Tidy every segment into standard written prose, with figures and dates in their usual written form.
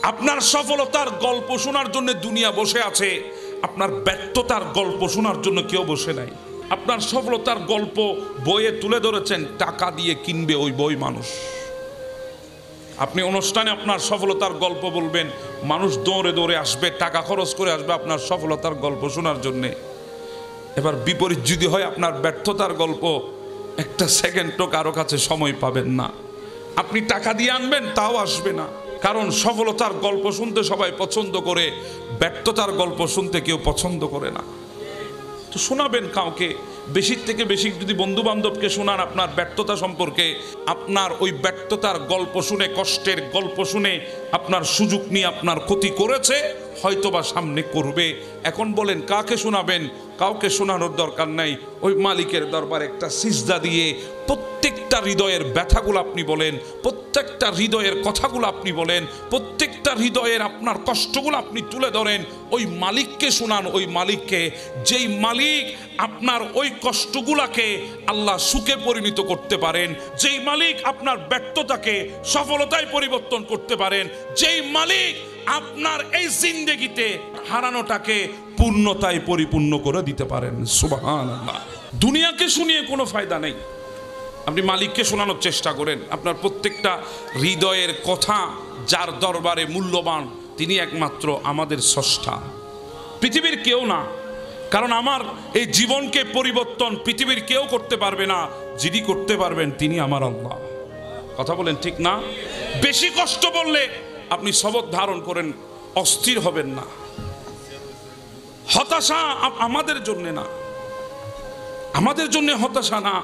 আপনার সফলতার গল্প শোনার জন্য দুনিয়া বসে আছে, আপনার ব্যর্থতার গল্প শোনার জন্য কেউ বসে নাই। আপনার সফলতার গল্প বইয়ে তুলে ধরেছেন, টাকা দিয়ে কিনবে ওই বই মানুষ। আপনি অনুষ্ঠানে আপনার সফলতার গল্প বলবেন, মানুষ দৌড়ে দৌড়ে আসবে, টাকা খরচ করে আসবে আপনার সফলতার গল্প শোনার জন্যে। এবার বিপরীত যদি হয়, আপনার ব্যর্থতার গল্প, একটা সেকেন্ডও কারো কাছে সময় পাবেন না। আপনি টাকা দিয়ে আনবেন, তাও আসবে না। কারণ সফলতার গল্প শুনতে সবাই পছন্দ করে, ব্যর্থতার গল্প শুনতে কেউ পছন্দ করে না। তো শোনাবেন কাউকে, বেশির থেকে বেশি যদি বন্ধু বান্ধবকে শোনান আপনার ব্যর্থতা সম্পর্কে, আপনার ওই ব্যর্থতার গল্প শুনে, কষ্টের গল্প শুনে আপনার সুযোগ নিয়ে আপনার ক্ষতি করেছে, হয়তোবা সামনে করবে। এখন বলেন কাকে শোনাবেন? কাউকে শোনানোর দরকার নাই। ওই মালিকের দরবারে একটা সিজদা দিয়ে প্রত্যেকটা হৃদয়ের ব্যথাগুলো আপনি বলেন, প্রত্যেকটা হৃদয়ের কথাগুলো আপনি বলেন, প্রত্যেকটা হৃদয়ের আপনার কষ্টগুলো আপনি তুলে ধরেন। ওই মালিককে শোনান, ওই মালিককে, যেই মালিক আপনার ওই কষ্টগুলাকে আল্লাহ সুখে পরিণত করতে পারেন, যেই মালিক আপনার ব্যর্থতাকে সফলতায় পরিবর্তন করতে পারেন, যেই মালিক আপনার এই জিন্দেগিতে হারানোটাকে পূর্ণতায় পরিপূর্ণ করে দিতে পারেন। সুবহানাল্লাহ। দুনিয়াকে শুনিয়ে কোনো ফায়দা নেই। আপনি মালিককে শোনানোর চেষ্টা করেন। আপনার প্রত্যেকটা হৃদয়ের কথা যার দরবারে মূল্যবান, তিনি একমাত্র আমাদের স্রষ্টা, পৃথিবীর কেউ না। কারণ আমার এই জীবনকে পরিবর্তন পৃথিবীর কেউ করতে পারবে না। যিনি করতে পারবেন তিনি আমার আল্লাহ। কথা বলেন ঠিক না? বেশি কষ্ট বললে আপনি সবর ধারণ করেন, অস্থির হবেন না। হতাশা আমাদের জন্য না, আমাদের জন্য হতাশা না।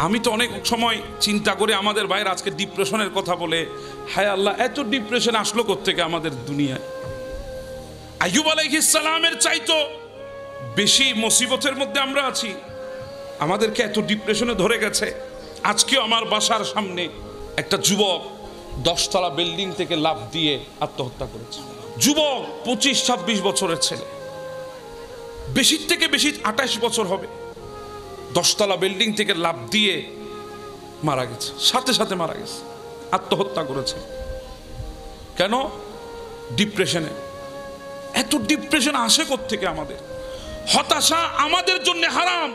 আমি তো অনেক সময় চিন্তা করি, আমাদের ভাইয়ের আজকে ডিপ্রেশনের কথা বলে, হায় আল্লাহ, এত ডিপ্রেশন আসলো কোত্থেকে আমাদের দুনিয়ায়? আইয়ুব আলাইহিস সালামের চাইতো বেশি মুসিবতের মধ্যে আমরা আছি, আমাদেরকে এত ডিপ্রেশনে ধরে গেছে। আজকেও আমার বাসার সামনে একটা যুবক 10 তলা বিল্ডিং থেকে লাফ দিয়ে আত্মহত্যা করেছে। যুবক 25-26 বছরের ছেলে, বেশির থেকে বেশি 28 বছর হবে। 10 তলা বিল্ডিং থেকে লাফ দিয়ে মারা গেছে, সাথে সাথে মারা গেছে, আত্মহত্যা করেছে। কেন? ডিপ্রেশনে। এত ডিপ্রেশন আসে কোত্থেকে আমাদের? হতাশা আমাদের জন্য হারাম।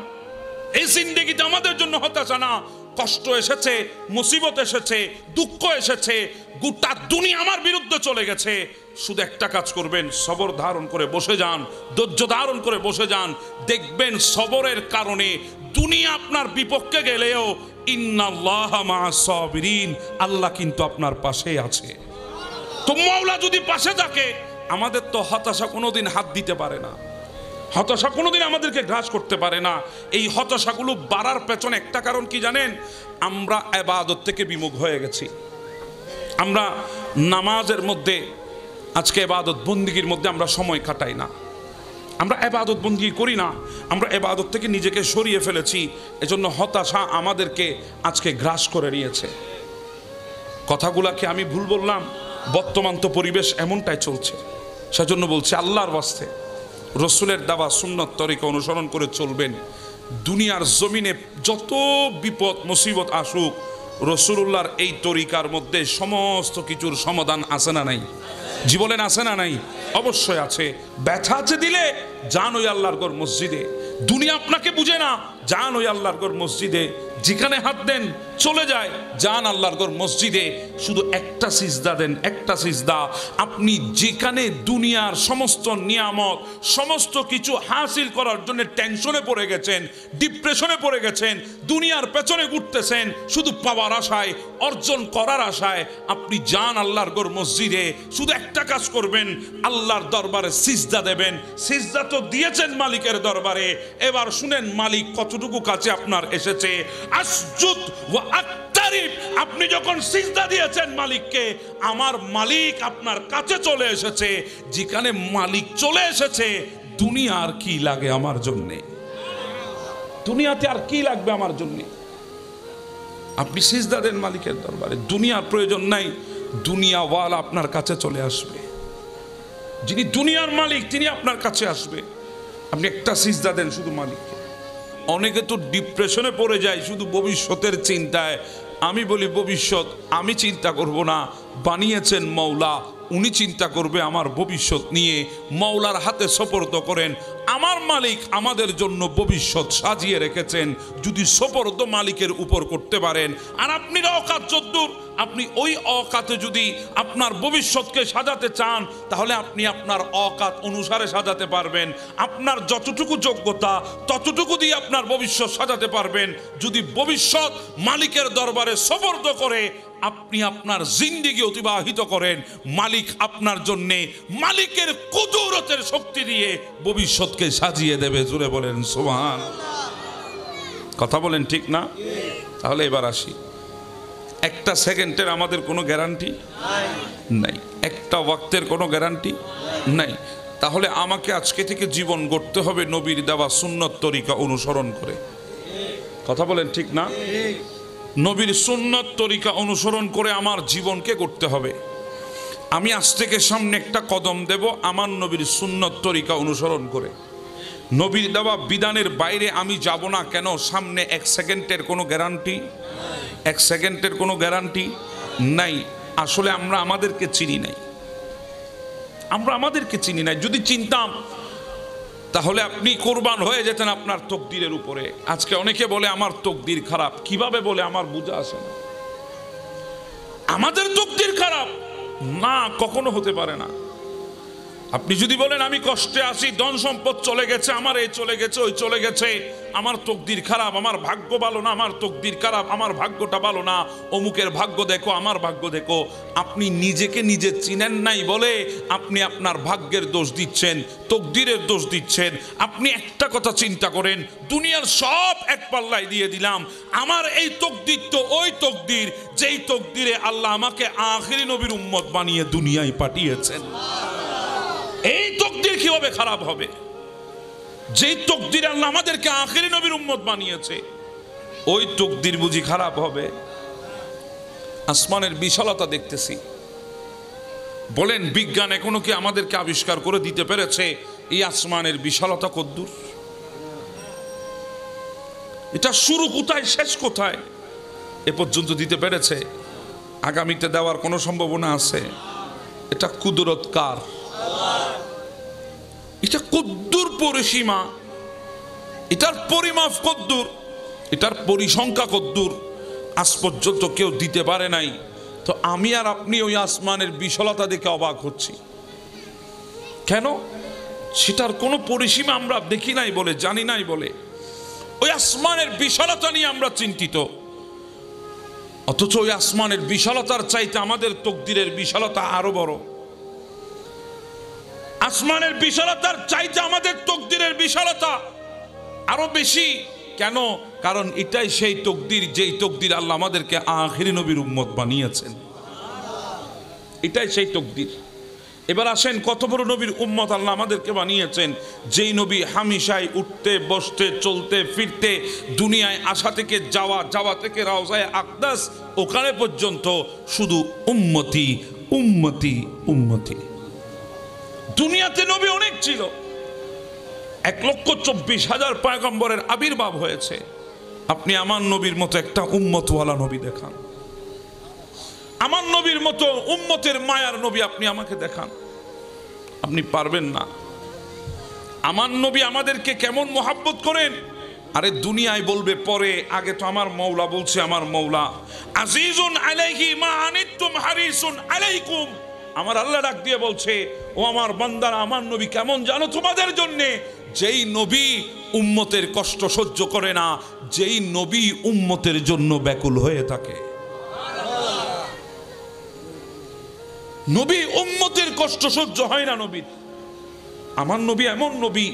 এই জিন্দেগিতে আমাদের জন্য হতাশা না। কষ্ট এসেছে, মুসিবত এসেছে, দুঃখ এসেছে, গোটা দুনিয়া আমার বিরুদ্ধে চলে গেছে। শুধু একটা কাজ করবেন, সবর ধারণ করে বসে যান, ধৈর্য ধারণ করে বসে যান। দেখবেন সবরের কারণে দুনিয়া আপনার বিপক্ষে গেলেও ইন্নাল্লাহা মা'আস সাবিরিন, আল্লাহ কিন্তু আপনার পাশে আছে। তো মাওলা যদি পাশে থাকে, আমাদের তো হতাশা কোনোদিন হাত দিতে পারে না, হতাশা কোনোদিন আমাদেরকে গ্রাস করতে পারে না। এই হতাশাগুলো বাড়ার পেছনে একটা কারণ কি জানেন? আমরা ইবাদত থেকে বিমুখ হয়ে গেছি। আমরা নামাজের মধ্যে, আজকে ইবাদত বন্দিগির মধ্যে আমরা সময় কাটাই না, আমরা ইবাদত বন্দিগি করি না, আমরা ইবাদত থেকে নিজেকে সরিয়ে ফেলেছি। এজন্য হতাশা আমাদেরকে আজকে গ্রাস করে নিয়েছে। কথাগুলাকে আমি ভুল বললাম? বর্তমান তো পরিবেশ এমনটাই চলছে। সেজন্য বলছি, আল্লাহর ওয়াস্তে রসুলের দাওয়া সুন্নত তরিকা অনুসরণ করে চলবেন। দুনিয়ার জমিনে যত বিপদ মুসিবত আসুক, রসুলুল্লাহর এই তরিকার মধ্যে সমস্ত কিছুর সমাধান আছে না নাই? জীবনে আছে না নাই? অবশ্যই আছে। ব্যথা আছে দিলে যান ওই আল্লাহর ঘর মসজিদে। দুনিয়া আপনাকে বুঝে না, যান ওই আল্লাহর ঘর মসজিদে। যেখানে হাত দেন চলে যায়, যান আল্লাহর ঘর মসজিদে। শুধু একটা সিজদা দেন, একটা সিজদা। আপনি যেখানে দুনিয়ার সমস্ত নিয়ামত, সমস্ত কিছু হাসিল করার জন্য টেনশনে পড়ে গেছেন, ডিপ্রেশনে পড়ে গেছেন, দুনিয়ার পেছনে ঘুরতেছেন শুধু পাওয়ার আশায়, অর্জন করার আশায়, আপনি যান আল্লাহর ঘর মসজিদে। শুধু একটা কাজ করবেন, আল্লাহর দরবারে সিজদা দেবেন। সিজদা তো দিয়েছেন মালিকের দরবারে, এবার শুনেন মালিক কতটুকু কাছে আপনার এসেছে। আসজুদ ওয়া আক্তারিব। আপনি যখন সিজদা দিয়েছেন মালিককে, আমার মালিক আপনার কাছে চলে এসেছে। যেখানে মালিক চলে এসেছে, দুনিয়া আর কি লাগে আমার জন্য? দুনিয়াতে আর কি লাগবে আমার জন্য? আপনি সিজদা দেন মালিকের দরবারে, দুনিয়ার প্রয়োজন নাই। দুনিয়াওয়ালা আপনার কাছে চলে আসবে। যিনি দুনিয়ার মালিক তিনি আপনার কাছে আসবে। আপনি একটা সিজদা দেন শুধু মালিককে। অনেকে তো ডিপ্রেশনে পড়ে যায় শুধু ভবিষ্যতের চিন্তায়। আমি বলি ভবিষ্যৎ আমি চিন্তা করব না, বানিয়েছেন মওলা, উনি চিন্তা করবে আমার ভবিষ্যৎ নিয়ে। মওলার হাতে সোপর্দ করেন। আমার মালিক আমাদের জন্য ভবিষ্যৎ সাজিয়ে রেখেছেন, যদি সোপর্দ মালিকের উপর করতে পারেন। আর আপনি অকাত যদ্দূর, আপনি ওই অকাতে যদি আপনার ভবিষ্যৎকে সাজাতে চান, তাহলে আপনি আপনার অকাত অনুসারে সাজাতে পারবেন। আপনার যতটুকু যোগ্যতা ততটুকু দিয়ে আপনার ভবিষ্যৎ সাজাতে পারবেন। যদি ভবিষ্যৎ মালিকের দরবারে সোপর্দ করে আপনি আপনার জিন্দেগি অতিবাহিত করেন, মালিক আপনার জন্যে মালিকের কুদরতের শক্তি দিয়ে ভবিষ্যৎকে সাজিয়ে দেবে। জোরে বলেন সুবহানাল্লাহ। কথা বলেন ঠিক না? তাহলে এবার আসি, একটা সেকেন্ডের আমাদের কোনো গ্যারান্টি নাই, একটা ওয়াক্তের কোনো গ্যারান্টি নাই। তাহলে আমাকে আজকে থেকে জীবন গড়তে হবে নবীর দেওয়া সুন্নত তরিকা অনুসরণ করে। কথা বলেন ঠিক না? নবীর সুন্নত তরিকা অনুসরণ করে আমার জীবনকে গড়তে হবে। আমি আজ থেকে সামনে একটা কদম দেব আমার নবীর সুন্নত তরিকা অনুসরণ করে। নবীর দেওয়া বিধানের বাইরে আমি যাব না। কেন? সামনে এক সেকেন্ডের কোনো গ্যারান্টি, এক সেকেন্ডের কোনো গ্যারান্টি নাই। আসলে আমরা আমাদেরকে চিনি নাই, আমরা আমাদেরকে চিনি নাই। যদি চিনতাম তাহলে আপনি কোরবান হয়ে যেতেন আপনার তকদিরের উপরে। আজকে অনেকে বলে আমার তকদির খারাপ। কিভাবে বলে আমার বুঝা আসে না। আমাদের তকদির খারাপ না, কখনো হতে পারে না। আপনি যদি বলেন আমি কষ্টে আছি, ধন সম্পদ চলে গেছে, আমার এই চলে গেছে, ওই চলে গেছে, আমার তকদির খারাপ, আমার ভাগ্য ভালো না, আমার তকদির খারাপ, আমার ভাগ্যটা ভালো না, অমুকের ভাগ্য দেখো, আমার ভাগ্য দেখো। আপনি নিজেকে নিজে চিনেন নাই বলে আপনি আপনার ভাগ্যের দোষ দিচ্ছেন, তকদিরের দোষ দিচ্ছেন। আপনি একটা কথা চিন্তা করেন, দুনিয়ার সব এক পাল্লায় দিয়ে দিলাম, আমার এই তকদির তো ওই তকদির যেই তকদিরে আল্লাহ আমাকে আখিরি নবীর উম্মত বানিয়ে দুনিয়ায় পাঠিয়েছেন। এই তকদির কিভাবে খারাপ হবে? যেই তকদির আল্লাহ আমাদেরকে আখিরি নবীর উম্মত বানিয়েছে, ওই তকদির বুঝি খারাপ হবে? আসমানের বিশালতা দেখতেছি, বলেন বিজ্ঞান এখনো কি আমাদেরকে আবিষ্কার করে দিতে পেরেছে এই আসমানের বিশালতা কদ্দূর? এটা শুরু কোথায়, শেষ কোথায়, এ পর্যন্ত দিতে পেরেছে? আগামীতে দেওয়ার কোনো সম্ভাবনা আছে? এটা কুদরত কার? এটা কদ্দুর পরিসীমা, এটার পরিমাপ কদ্দুর, এটার পরিসংখ্যা কদ্দুর, আজ পর্যন্ত কেউ দিতে পারে নাই। তো আমি আর আপনি ওই আসমানের বিশালতা দেখে অবাক হচ্ছি কেন? সেটার কোনো পরিসীমা আমরা দেখি নাই বলে, জানি নাই বলে ওই আসমানের বিশালতা নিয়ে আমরা চিন্তিত। অথচ ওই আসমানের বিশালতার চাইতে আমাদের তকদিরের বিশালতা আরো বড়। আসমানের বিশালতার চাইতে আমাদের তকদিরের বিশালতা আরো বেশি। কেন? কারণ এটাই সেই তকদির যেই তকদির আল্লাহ আমাদেরকে আখিরি নবীর উম্মত বানিয়েছেন। এটাই সেই তকদির। এবার আসেন, কত বড় নবীর উম্মত আল্লাহ আমাদেরকে বানিয়েছেন, যেই নবী হামেশাই উঠতে বসতে চলতে ফিরতে দুনিয়ায় আসা থেকে যাওয়া, যাওয়া থেকে রওজায়ে আকদাস ওখানে পর্যন্ত শুধু উম্মতি উম্মতি উম্মতি। দুনিয়াতে নবী অনেক ছিল, 1,24,000 পয়গম্বরের আবির্ভাব হয়েছে। আপনি আমার নবীর মতো একটা উম্মতওয়ালা নবী দেখান, আমার নবীর মতো উম্মতের মায়ার নবী আপনি আমাকে দেখান। আপনি পারবেন না। আমার নবী আমাদেরকে কেমন মোহাব্বত করেন, আরে দুনিয়ায় বলবে পরে, আগে তো আমার মওলা বলছে, আমার মওলা আজিজুন আলাইহি মা আনিতুম হারিসুন আলাইকুম। আমার আল্লাহ ডাক দিয়ে বলছে, ও আমার বান্দারা, আমার নবী কেমন জানো তোমাদের জন্য? যেই নবী উম্মতের কষ্ট সহ্য করে না, যেই নবী উম্মতের জন্য ব্যাকুল হয়ে থাকে। নবী উম্মতের কষ্ট সহ্য হয় না নবীর। আমার নবী এমন নবী,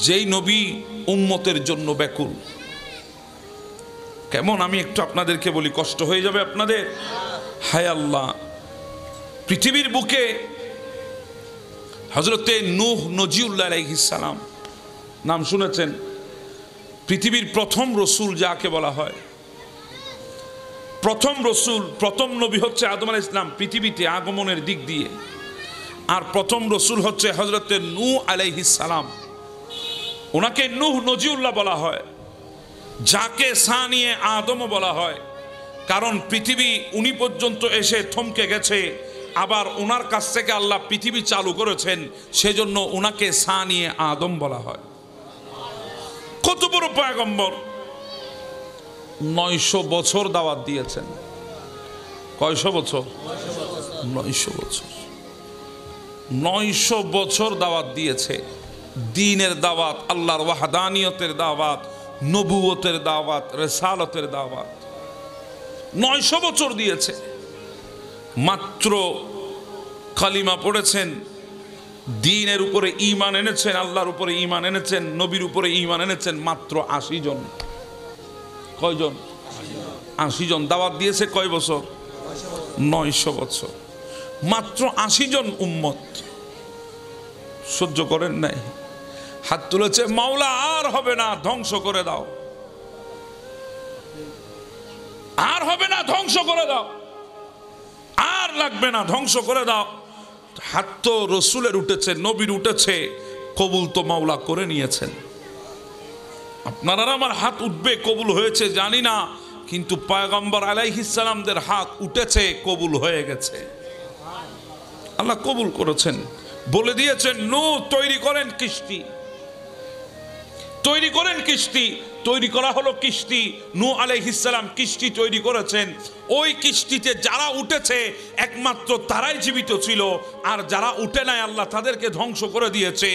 যেই নবী উম্মতের জন্য ব্যাকুল। কেমন? আমি একটু আপনাদেরকে বলি, কষ্ট হয়ে যাবে আপনাদের। হায় আল্লাহ, পৃথিবীর বুকে হযরতে নূহ নজিউল্লাহ আলাইহিস সালাম নাম শুনেছেন? পৃথিবীর প্রথম রসুল যাকে বলা হয়, প্রথম রসুল, প্রথম নবী হচ্ছে আদম আলাইহিস সালাম পৃথিবীতে আগমনের দিক দিয়ে, আর প্রথম রসুল হচ্ছে হযরতে নূহ আলাইহিস সালাম। ওনাকে নূহ নজিউল্লাহ বলা হয়, যাকে সানিয়ে আদমও বলা হয়। কারণ পৃথিবী উনি পর্যন্ত এসে থমকে গেছে, আবার ওনার কাছ থেকে আল্লাহ পৃথিবী চালু করেছেন, সেজন্য ওনাকে সানিয়ে আদম বলা হয়। কত বড় পয়গম্বর! 900 বছর দাওয়াত দিয়েছেন। কয়শো বছর? 900 বছর। 900 বছর দাওয়াত দিয়েছে। দ্বীনের দাওয়াত, আল্লাহর ওয়াহদানিয়তের দাওয়াত, নবুয়তের দাওয়াত, রিসালতের দাওয়াত 900 বছর দিয়েছে। মাত্র কালিমা পড়েছেন, দ্বীনের উপরে ঈমান এনেছেন, আল্লাহর উপরে ঈমান এনেছেন, নবীর উপরে ঈমান এনেছেন মাত্র 80 জন। কয়জন? 80 জন। দাওয়াত দিয়েছে কয় বছর? 900 বছর। মাত্র 80 জন উম্মত সহ্য করেন নাই, হাত তুলেছে, মাওলা আর হবে না, ধ্বংস করে দাও, আর হবে না, ধ্বংস করে দাও, আর লাগবে না, ধ্বংস করে দাও। হাত তো রসুলের উঠেছে, নবীর উঠেছে, কবুল তো মাওলা করে নিয়েছেন। আপনারা আমার হাত উঠবে, কবুল হয়েছে জানি না, কিন্তু পয়গম্বর আলাইহিস সালামদের হাত উঠেছে, কবুল হয়ে গেছে, আল্লাহ কবুল করেছেন। বলে দিয়েছেন নূহ তৈরি করেন কিস্তি, তৈরি করেন কিস্তি। তৈরি করা হলো কিস্তি। নূহ আলাইহিস সালাম কিস্তি তৈরি করেছেন। ওই কিস্তিতে যারা উঠেছে একমাত্র তারাই জীবিত ছিল, আর যারা উঠে নাই আল্লাহ তাদেরকে ধ্বংস করে দিয়েছে।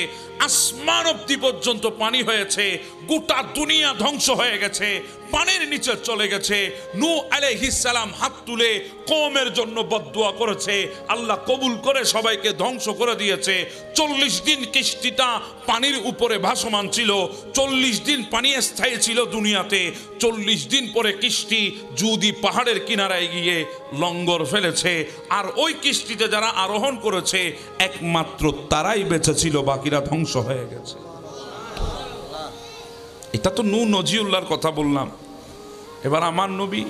আসমান অব্দি পর্যন্ত পানি হয়েছে, গোটা দুনিয়া ধ্বংস হয়ে গেছে, পানির নিচে চলে গেছে। নূহ আলাইহিস সালাম হাত তুলে কওমের জন্য বদদুয়া করেছে, আল্লাহ কবুল করে সবাইকে ধ্বংস করে দিয়েছে। 40 দিন কিস্তিটা পানির উপরে ভাসমান ছিল, 40 দিন পানি স্থায়ী ছিল দুনিয়াতে। 40 দিন পরে কিস্তি জুদি পাহাড়ের কিনারায় গিয়ে লঙ্গর ফেলেছে, আর ওই কিস্তিতে যারা আরোহণ করেছে একমাত্র তারাই বেঁচে ছিল, বাকিরা ধ্বংস হয়ে গেছে। এটা তো নূহ নজিউল্লাহর কথা বললাম। এবার আমার নবী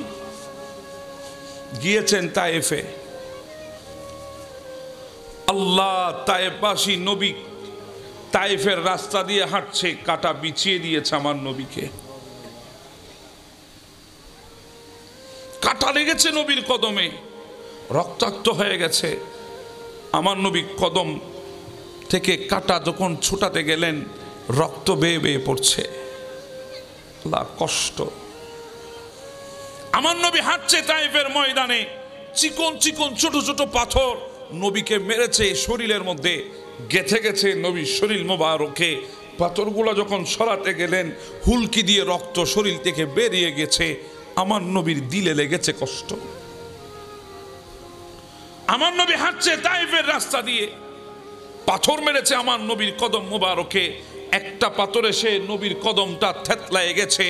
গিয়েছেন তায়েফে। আল্লাহ, তায়েফবাসী নবী তায়েফের রাস্তা দিয়ে হাঁটছে, কাটা বিছিয়ে দিয়েছে আমার নবীকে, কাটা লেগেছে নবীর কদমে, রক্তাক্ত হয়ে গেছে। আমার নবী কদম থেকে কাটা যখন ছুটাতে গেলেন, রক্ত বেয়ে বেয়ে পড়ছে, আল্লাহ কষ্ট। আমার নবী হাঁটছে তায়েফের ময়দানে, চিকন চিকন ছোট ছোট পাথর নবীকে মেরেছে, শরীরের মধ্যে গেথে গেছে নবীর শরীর মোবারকে। পাথরগুলো যখন সরাতে গেলেন, হুলকি দিয়ে রক্ত শরীর থেকে বেরিয়ে গেছে। আমার নবীর দিলে লেগেছে কষ্ট। আমার নবী হাঁটছে তায়েফের রাস্তা দিয়ে, পাথর মেরেছে আমার নবীর কদম মোবারকে। একটা পাথর এসে নবীর কদমটা থেতলায় গেছে।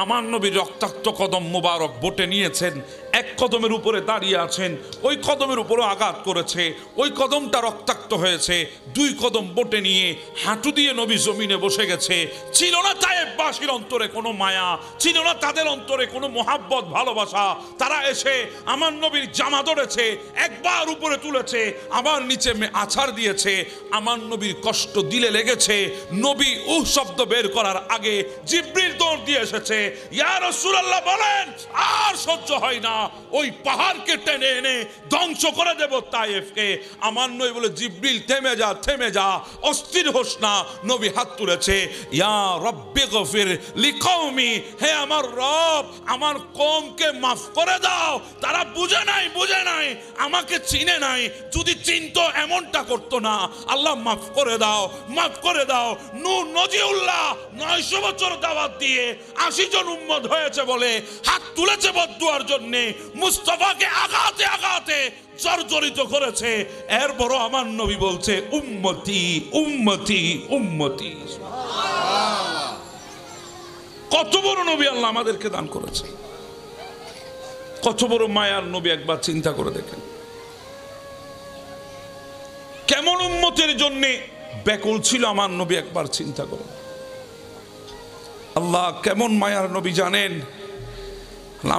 আমার নবীর রক্তাক্ত কদম মোবারক বটে নিয়েছেন, এক কদমের উপরে দাঁড়িয়ে আছেন, ওই কদমের উপরও আঘাত করেছে, ওই কদমটা রক্তাক্ত হয়েছে। 2 কদম বটে নিয়ে হাঁটু দিয়ে নবী জমিনে বসে গেছে। ছিল না তায়েফবাসীর অন্তরে কোনো মায়া, ছিল না তাদের অন্তরে কোনো মোহাব্বত ভালোবাসা। তারা এসে আমার নবীর জামা ধরেছে, একবার উপরে তুলেছে, আবার নিচে আছাড় দিয়েছে। আমার নবীর কষ্ট দিলে লেগেছে। নবী শব্দ বের করার আগে জিবরিল দৌড় দিয়ে এসেছে, ইয়া রাসূলুল্লাহ বলেন আর সহ্য হয় না, ওই পাহাড়কে টেনে এনে ধ্বংস করে দেব তায়েফকে। আমার নবী বলে, জিবরিল থেমে যা, থেমে যা, অস্থির হোস না। নবী হাত তুলেছে, ইয়া রব্বি গফির লিকওমি, হে আমার রব, আমার কওমকে মাফ করে দাও। তারা বুঝে নাই, বুঝে নাই, আমাকে চিনে নাই, যদি চিনতো এমনটা করতো না। আল্লাহ মাফ করে দাও, মাফ করে দাও। নূহ নজিউল্লাহ 900 বছর দাওয়াত দিয়ে 80 জন উম্মত হয়েছে বলে হাত তুলেছে বদদুয়ার জন্য, মুস্তাফাকে আঘাতে আঘাতে জর্জরিত করেছে। এরপরও আমার নবী বলছে উম্মতি উম্মতি উম্মতি। কত বড় নবী আল্লাহ আমাদেরকে দান করেছে, কত বড় মায়ার নবী। একবার চিন্তা করে দেখেন, কেমন উম্মতের জন্য ব্যাকুল ছিল আমার নবী। একবার চিন্তা করুন, আল্লাহ কেমন মায়ার নবী জানেন।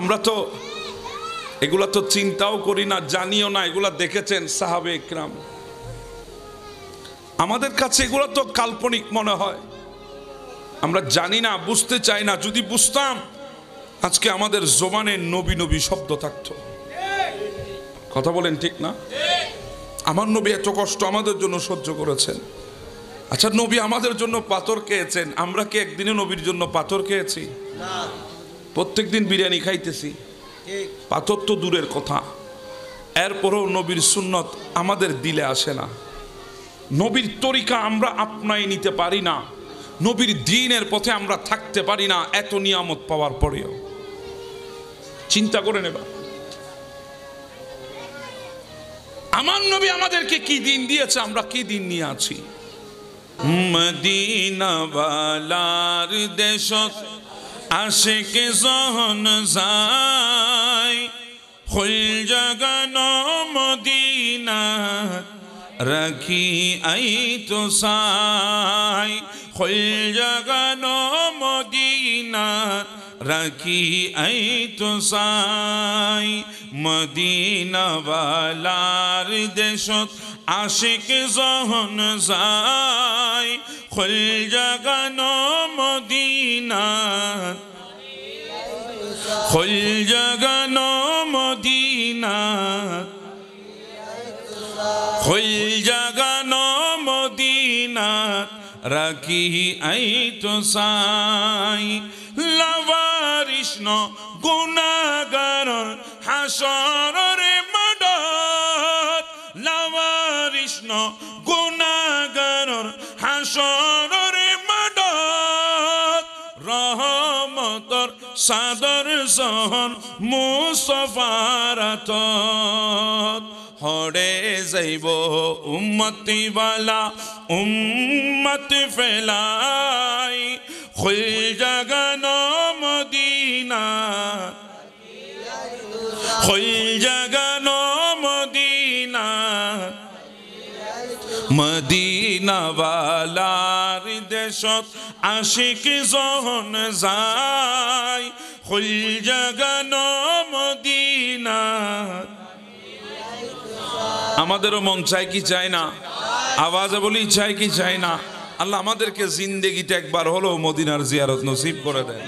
আমরা তো এগুলা তো চিন্তাও করি না, জানিও না। এগুলা দেখেছেন সাহাবে ইকরাম, আমাদের কাছে এগুলো তো কাল্পনিক মনে হয়, আমরা জানি না, বুঝতে চাই না। যদি বুঝতাম আজকে আমাদের জবানে নবী নবী শব্দ থাকতো। কথা বলেন ঠিক না? আমার নবী এত কষ্ট আমাদের জন্য সহ্য করেছেন। আচ্ছা, নবী আমাদের জন্য পাথর খেয়েছেন, আমরা কি একদিনে নবীর জন্য পাথর খেয়েছি? প্রত্যেক দিন বিরিয়ানি খাইতেছি, পাথর তো দূরের কথা। এরপরেও নবীর সুন্নত আমাদের দিলে আসে না, নবীর তরিকা আমরা আপনাই নিতে পারি না, নবীর দ্বীনের পথে আমরা থাকতে পারি না, এত নিয়ামত পাওয়ার পরেও। চিন্তা করে নেবা, আমার নবী আমাদেরকে কি দিন দিয়েছে, আমরা কি দিন নিয়ে আছি। মদিনা ওয়ালার দেশত আশিক যখন যায়, ফুল জাগানো মদিনা রাখি আই তো সাই, ফুল জাগানো মদিনা রাখি আই তো সাই। মদিনা ওয়ালার দেশত আশিক যখন যায়, ফুল জাগানো মদিনা, ফুল জাগানো মদিনা, ফুল জাগানো মদিনা রাখি আই তো সাই। লাওয়ারিষ্ণ গুনাহগার হাসরের মাঠত, লাওয়ারিষ্ণ গুনাহগার হাসরের মাঠত, রহমতর সাদর জহন মুস্তাফার হাতত। হরে যাইব উম্মতি বালা উম্মত ফেলাই, খুল জাগানো মদিনা, খুল জাগানো মদিনা। মদিনা ওয়ালার দেশত আশিক যখন যায়, খুল জাগানো মদিনা। আমাদেরও মন চাই কি চাই না? আওয়াজে বলি চাই কি চাই না? আল্লাহ আমাদেরকে জিন্দেগিতে একবার হলো মদিনার জিয়ারত নসিব করে দেন।